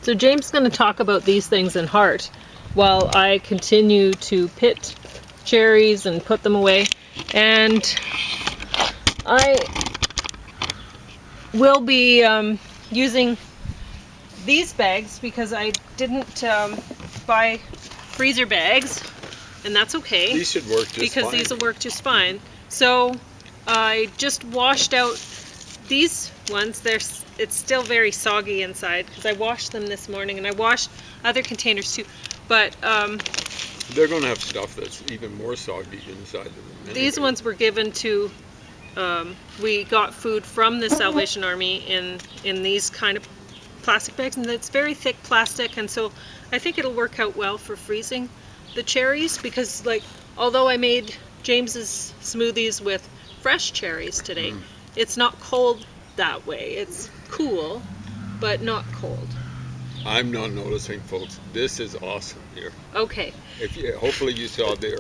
So James is going to talk about these things in heart while I continue to pit cherries and put them away. And I will be using these bags because I didn't buy freezer bags, and that's okay. These should work just because fine. these will work just fine. So I just washed out these ones. It's still very soggy inside because I washed them this morning, and I washed other containers too. But they're going to have stuff that's even more soggy inside of them. Anyway. These ones were given to. We got food from the Salvation Army in these kind of plastic bags, and it's very thick plastic, and so I think it'll work out well for freezing the cherries, because like although I made James's smoothies with fresh cherries today, it's not cold that way. It's cool, but not cold. I'm not noticing, folks. This is awesome here. Okay. Hopefully you saw the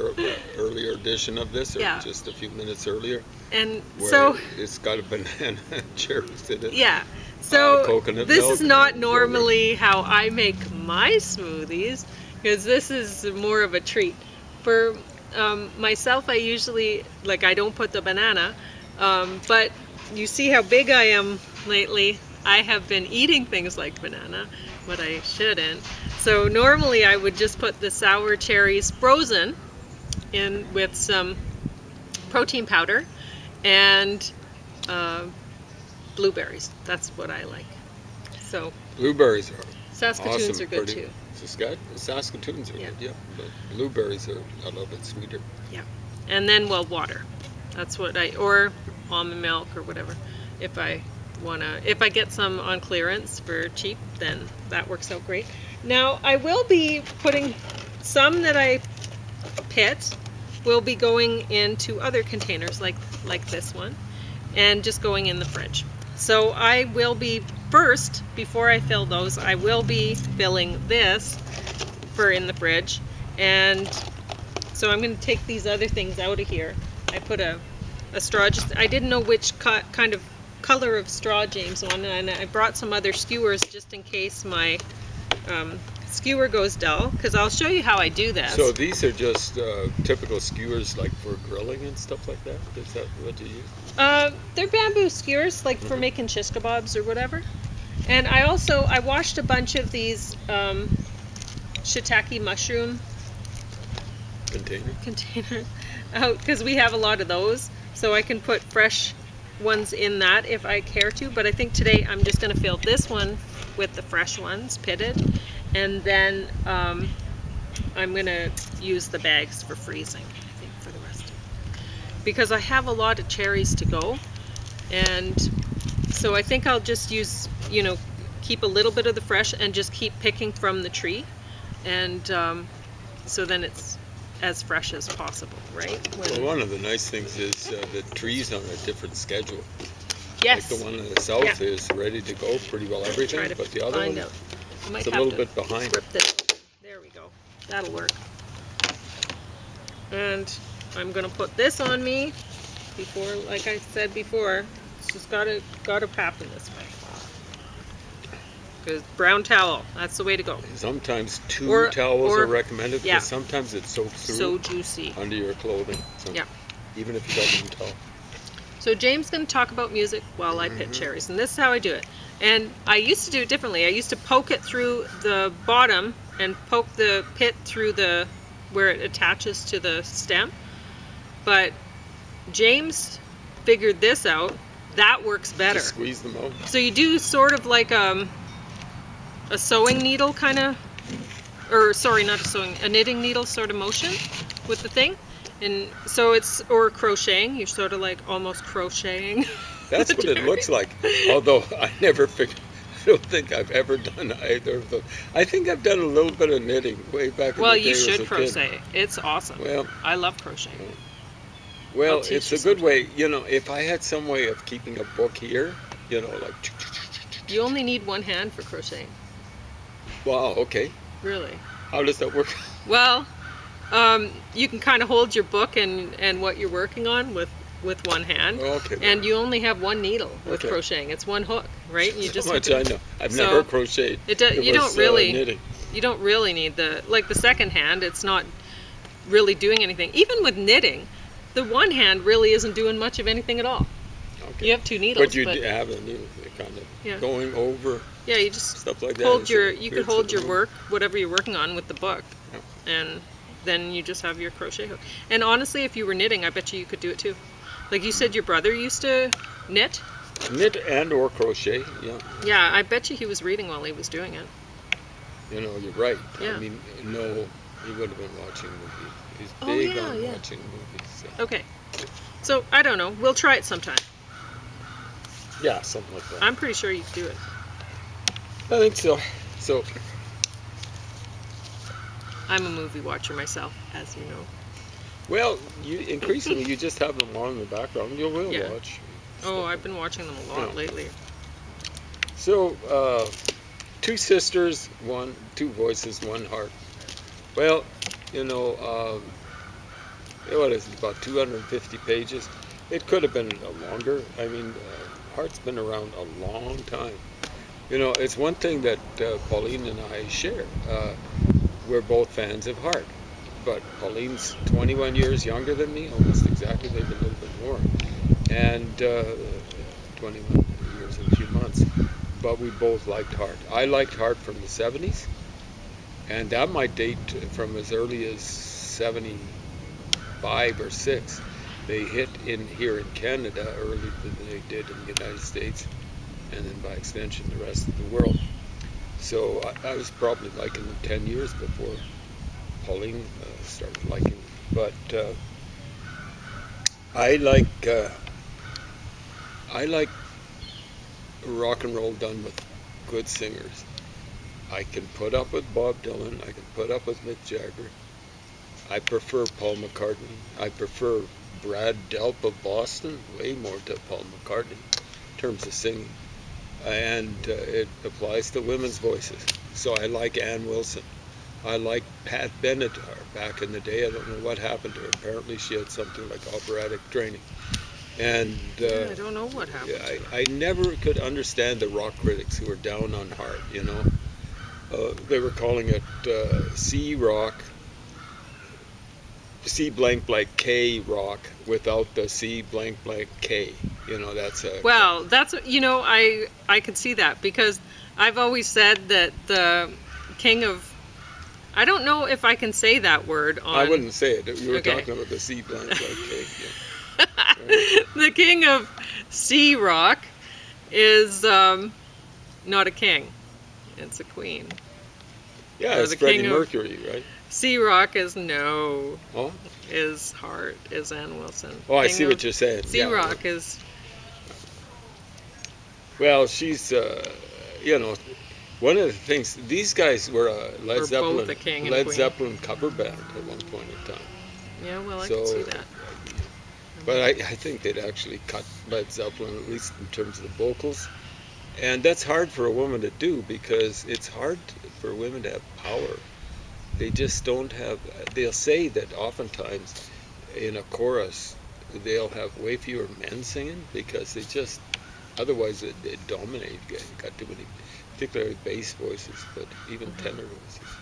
earlier edition of this, or yeah. just a few minutes earlier. And where so it's got a banana cherries in it. Yeah. So coconut this milk is not normally how I make my smoothies, because this is more of a treat. For myself, I usually, I don't put the banana, but you see how big I am lately. I have been eating things like banana, but I shouldn't. So normally I would just put the sour cherries frozen in with some protein powder and blueberries. That's what I like. So blueberries are Saskatoons awesome, are good pretty. too. Saskatoons are good, yeah. But blueberries are a little bit sweeter. Yeah. And then, water. That's what or almond milk or whatever. If I get some on clearance for cheap, then that works out great. Now I will be putting some that I pit will be going into other containers like this one, and just going in the fridge. So I will be first, before I fill those, I will be filling this for in the fridge. And so I'm going to take these other things out of here. I put a straw, I didn't know which kind of color of straw James wanted, and I brought some other skewers just in case my skewer goes dull, because I'll show you how I do this. So these are just typical skewers, like for grilling and stuff like that? Is that what you use? They're bamboo skewers, like for making shish kebabs or whatever. And I washed a bunch of these shiitake mushroom containers out, because we have a lot of those, so I can put fresh ones in that if I care to. But I think today I'm just going to fill this one with the fresh ones pitted, and then I'm going to use the bags for freezing, I think, for the rest of it, because I have a lot of cherries to go. And so I think I'll just use, keep a little bit of the fresh and just keep picking from the tree, and so then it's as fresh as possible, right? Well, one of the nice things is the tree's on a different schedule. Yes. Like the one in the south is ready to go pretty well everything, but the other one is a little bit behind. There we go. That'll work. And I'm gonna put this on me before, like I said before, it's just gotta happen this way. Because brown towel, that's the way to go. Sometimes two towels are recommended, because yeah, sometimes it soaks through. So juicy. Under your clothing. So yeah. Even if you got one towel. So James is going to talk about music while I pit cherries, and this is how I do it. And I used to do it differently. I used to poke it through the bottom and poke the pit through where it attaches to the stem. But James figured this out. That works better. Just squeeze them out. So you do sort of like a sewing needle kind of, or sorry, not a sewing, a knitting needle sort of motion with the thing. And so or crocheting, you're sort of like almost crocheting. That's what it looks like. Although I don't think I've ever done either of those. I think I've done a little bit of knitting way back in the day. Well, you should crochet. It's awesome. Well, I love crocheting. Well, it's a good way. If I had some way of keeping a book here, like. You only need one hand for crocheting. Wow, okay. Really? How does that work? Well, you can kind of hold your book and what you're working on with with one hand, Okay. and you only have one needle with Okay. crocheting. It's one hook, right? And you So just much hook I it. know. I've So, never crocheted. You Was don't really knitting. you don't really need the second hand. It's not really doing anything. Even with knitting, the one hand really isn't doing much of anything at all. Okay. You have two needles, But you but have a needle kind of yeah, going over yeah, you just stuff like that. hold It's your a you could weird hold sort your of work, whatever you're working on, with the book, Yeah. and then you just have your crochet hook. And honestly, if you were knitting, I bet you could do it too. Like you said, your brother used to knit. Knit and or crochet. Yeah. Yeah, I bet you he was reading while he was doing it. You know, you're right. Yeah. I mean, no, he would have been watching movies. He's Oh, big yeah, on yeah. watching movies. So. Okay. So I don't know. We'll try it sometime. Yeah, something like that. I'm pretty sure you could do it. I think so. So, I'm a movie watcher myself, as you know. well, you increasingly you just have them on in the background. You will Yeah. watch. Oh, I've been watching them a lot Yeah. lately. So, two sisters, two voices, one heart. Well, you know, what is it, about 250 pages? It could have been longer. I mean, Heart's been around a long time. You know, it's one thing that Pauline and I share. We're both fans of Heart, but Pauline's 21 years younger than me, almost exactly, maybe a little bit more, and 21 years and a few months. But we both liked Heart. I liked Heart from the 70s, and that might date from as early as 75 or 6. They hit in here in Canada earlier than they did in the United States, and then by extension the rest of the world. So I was probably liking them 10 years before Pauline started liking them. But I like rock and roll done with good singers. I can put up with Bob Dylan. I can put up with Mick Jagger. I prefer Paul McCartney. I prefer Brad Delp of Boston way more to Paul McCartney in terms of singing. And it applies to women's voices. So I like Ann Wilson. I like Pat Benatar back in the day. I don't know what happened to her. Apparently she had something like operatic training. And Yeah, I don't know what happened. I never could understand the rock critics who were down on Heart, you know. They were calling it C rock, C blank blank K rock without the C blank blank K. You know, that's a... Well, that's I could see that because I've always said that the king of I don't know if I can say that word on. I wouldn't say it. You were Okay. talking about the C blank blank K. Yeah. Right. The king of sea rock is not a king; it's a queen. Yeah, Or it's the Freddie king of- Mercury, right? Sea rock is no. Oh, Is Heart is Ann Wilson. oh, I King see of what you're saying. Sea Yeah. rock is Well, she's, you know, one of the things. These guys were a We're both a king and a Led queen. Zeppelin cover band at one point in time. yeah. Well, I So, can see that. But I think they'd actually cut Led Zeppelin, at least in terms of the vocals. And that's hard for a woman to do because it's hard for women to have power. They just don't have. They'll say that oftentimes in a chorus they'll have way fewer men singing because they just otherwise they dominate. Got too many, particularly bass voices, but even tenor voices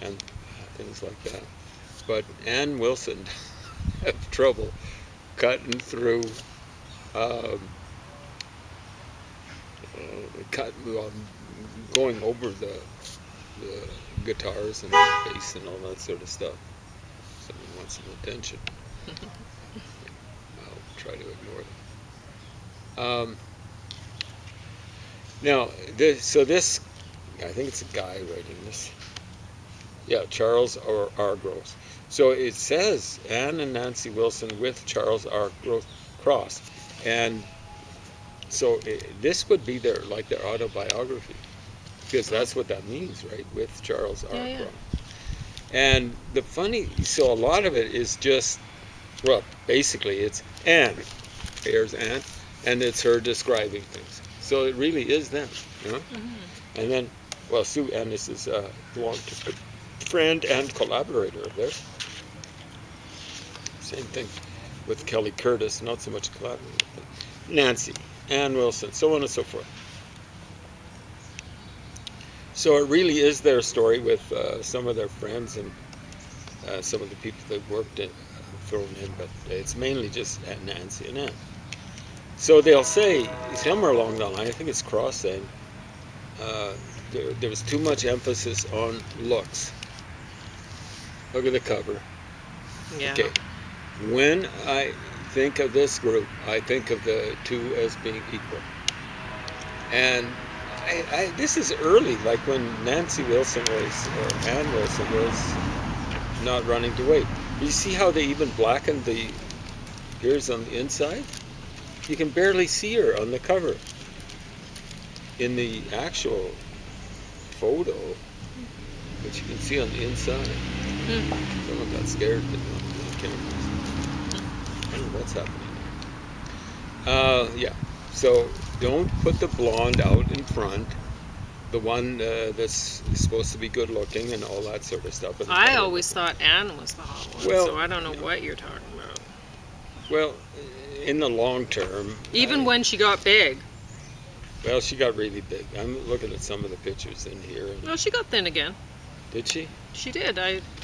and things like that. But Ann Wilson have trouble cutting through. Um, going over the guitars and the bass and all that sort of stuff. Someone wants some attention. I'll try to ignore them. Now, this, I think it's a guy writing this. Yeah, Charles R. Gross. So it says Anne and Nancy Wilson with Charles R. Cross, and so this would be their autobiography, because that's what that means, right? With Charles R. Yeah, yeah. Cross. And so a lot of it is just, well, basically it's Anne. Here's Anne, and it's her describing things. So it really is them, you know? Mm-hmm. And then, well, Sue Ennis is a long-term friend and collaborator of theirs. Same thing. with Kelly Curtis, not so much collaborating with them. Nancy, Ann Wilson, so on and so forth. So it really is their story with some of their friends and some of the people they've worked in, thrown in, but it's mainly just Nancy and Ann. So they'll say somewhere along the line, I think it's Cross saying, there was too much emphasis on looks. Look at the cover. Yeah. Okay. When I think of this group, I think of the two as being equal. And this is early, like when Nancy Wilson was, or Ann Wilson was not running to weight. You see how they even blackened the ears on the inside? You can barely see her on the cover. In the actual photo, but you can see on the inside. Someone got scared, didn't want to the cameras. I don't know what's happening there. Yeah. So don't put the blonde out in front. The one that's supposed to be good looking and all that sort of stuff. I always thought Anne was the hot one, Well, so I don't know what you're talking about. Well, in the long term. Even when she got big. Well, she got really big. I'm looking at some of the pictures in here. No, she got thin again. Did she? She did.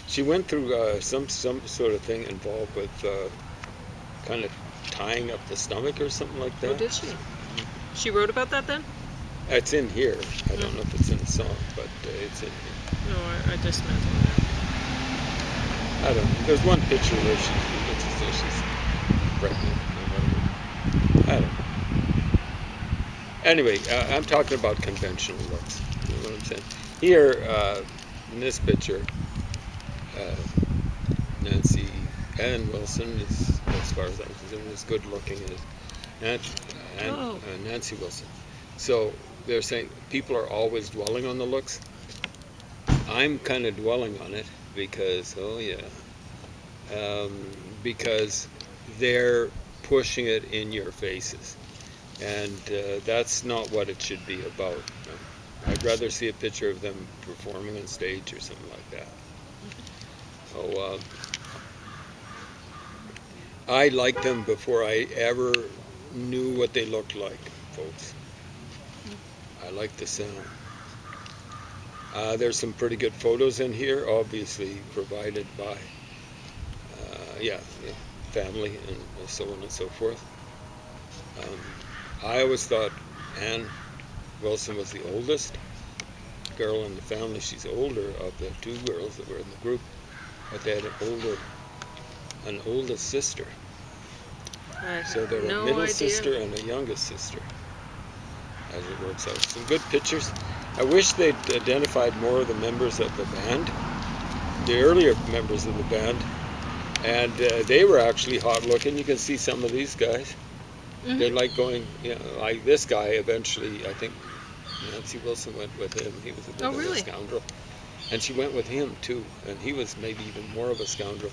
She went through some sort of thing involved with kind of tying up the stomach or something like that. Oh, did she? She wrote about that then? It's in here. I don't know if it's in the song, but it's in here. No, I just meant I don't know. There's one picture where she looks as though she's pregnant or whatever. I don't know. Anyway, I'm talking about conventional looks. You know what I'm saying? Here, in this picture, Nancy Ann Wilson is, as far as I'm concerned, as good looking as Nancy Wilson. So they're saying people are always dwelling on the looks. I'm kind of dwelling on it because, because they're pushing it in your faces. And that's not what it should be about. I'd rather see a picture of them performing on stage or something like that. So I liked them before I ever knew what they looked like, folks. I like the sound. There's some pretty good photos in here, obviously provided by, family and so on and so forth. I always thought Ann Wilson was the oldest girl in the family. She's older of the two girls that were in the group, but they had an oldest sister. So they're a middle sister and a youngest sister, as it works out. Some good pictures. I wish they'd identified more of the members of the band, the earlier members of the band, and they were actually hot looking. You can see some of these guys. Mm-hmm. They're like going, like this guy eventually, I think Nancy Wilson went with him. He was a bit of a scoundrel. And she went with him too, and he was maybe even more of a scoundrel.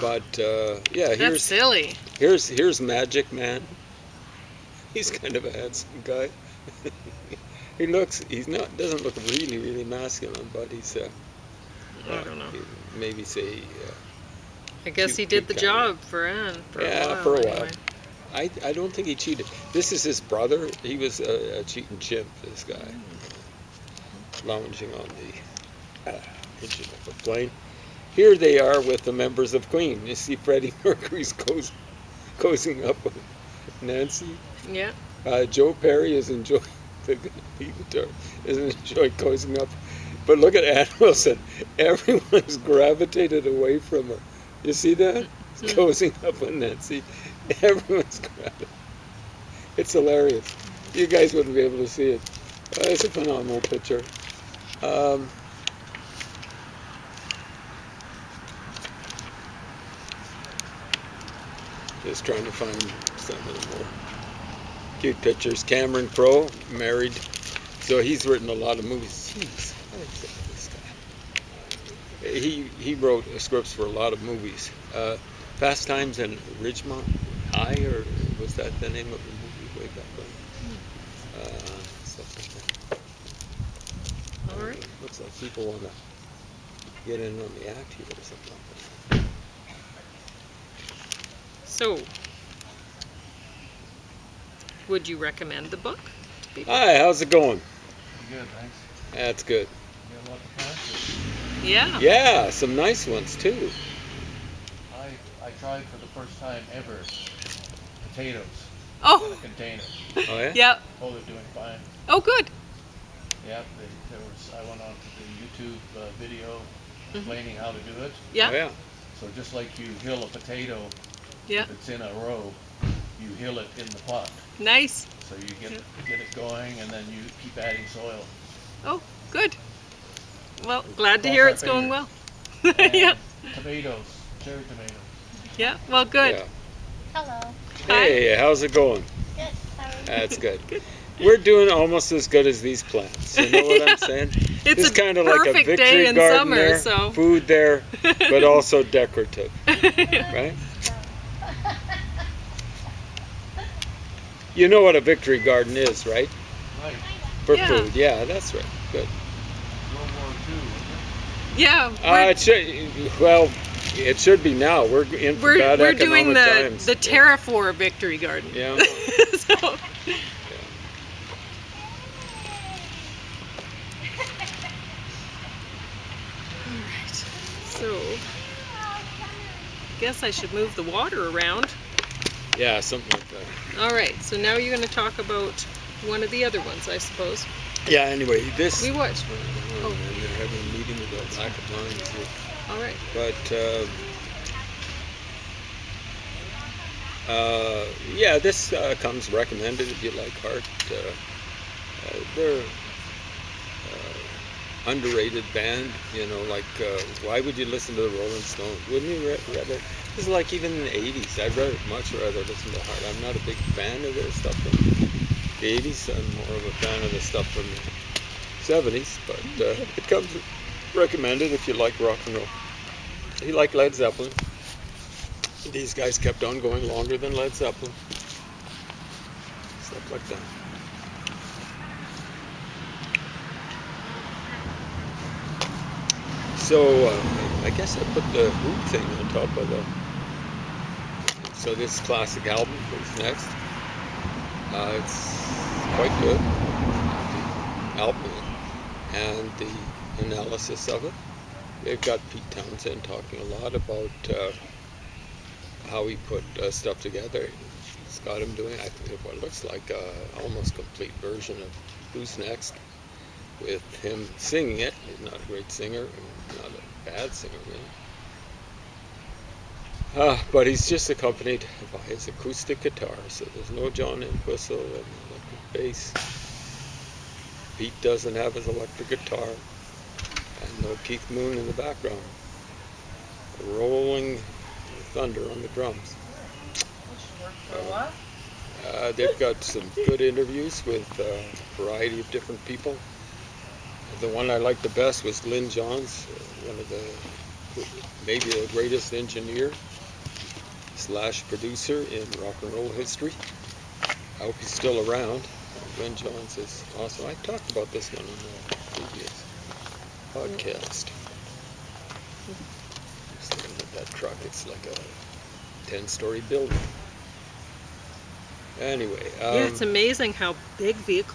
But that's silly. Here's Magic Man. He's kind of a handsome guy. Doesn't look really masculine, but he's I don't know. Maybe say. I guess he did the job for Anne. For a while. Anyway. I don't think he cheated. This is his brother. He was a cheating chimp. This guy, lounging on the engine of a plane. Here they are with the members of Queen. You see Freddie Mercury's cozying up with Nancy. Yeah. Joe Perry is enjoying the guitar, is enjoying cozying up. But look at Ann Wilson. Everyone's gravitated away from her. You see that? Cozying up with Nancy. Everyone's gravitated. It's hilarious. You guys wouldn't be able to see it. It's a phenomenal picture. Just trying to find some of the more cute pictures. Cameron Crowe, married. So he's written a lot of movies. Jeez, I like this guy. He wrote scripts for a lot of movies. Fast Times in Ridgemont High, or was that the name of the movie way back when? Stuff like that. All right. Looks like people want to get in on the act here or something like that. So, would you recommend the book to people? Hi, how's it going? Pretty good, thanks. That's good. You got a lot of plants. Yeah. Yeah, some nice ones too. I tried for the first time ever potatoes in Oh, a container. Oh yeah? yeah. Oh, they're doing fine. Oh, good. Yeah, I went on to the YouTube video Mhm. explaining how to do it. Oh Yeah. yeah. So just like you hill a potato, Yeah. if it's in a row, you hill it in the pot. Nice. So you Yeah. get it going, and then you keep adding soil. Oh, good. Well, glad to Cross hear our it's going well. fingers. Yeah. And tomatoes, cherry tomatoes. Yeah. Well, good. Yeah. Hello. Hey, how's it going? Good. How are you? That's good. Good. We're doing almost as good as these plants. You know what Yeah. I'm saying? It's It's a kind of like a perfect day victory in garden summer, there, so. food there, but also decorative, right? You know what a victory garden is, right? Right. For Yeah. food. Yeah, that's right. Good. World War II, wasn't Yeah. We're, It should. Well, it should be now. We're in for bad we're economic doing times. the Terrafor Victory Garden. Yeah. So, alright. So, guess I should move the water around. Yeah, something like that. Alright, so now you're going to talk about one of the other ones, I suppose. Yeah. Anyway, this. We watched. Oh, man, they're having a meeting about lack of lines here. Alright. But yeah, this comes recommended if you like art. They're underrated band. You know, like why would you listen to the Rolling Stones? Wouldn't you rather? It's like even in the '80s, I'd much rather listen to art. I'm not a big fan of their stuff from the '80s. I'm more of a fan of the stuff from the '70s. But it comes recommended if you like rock and roll. If you like Led Zeppelin. These guys kept on going longer than Led Zeppelin. Stuff like that. So I guess I put the Who thing on top of the. So this classic album is next. It's quite good. The album and the analysis of it. They've got Pete Townsend talking a lot about how he put stuff together. It's got him doing, I think, what looks like a almost complete version of Who's Next, with him singing it. He's not a great singer, not a bad singer, really. But he's just accompanied by his acoustic guitar, so there's no John Entwistle and electric bass. Pete doesn't have his electric guitar, and no Keith Moon in the background. Rolling thunder on the drums. They've got some good interviews with a variety of different people. The one I liked the best was Lynn Johns, one of maybe the greatest engineer / producer in rock and roll history. I hope he's still around. Lynn Johns is awesome. I talked about this one in the previous podcast. Just looking at that truck, it's like a 10-story building. Anyway. Yeah, it's amazing how big vehicles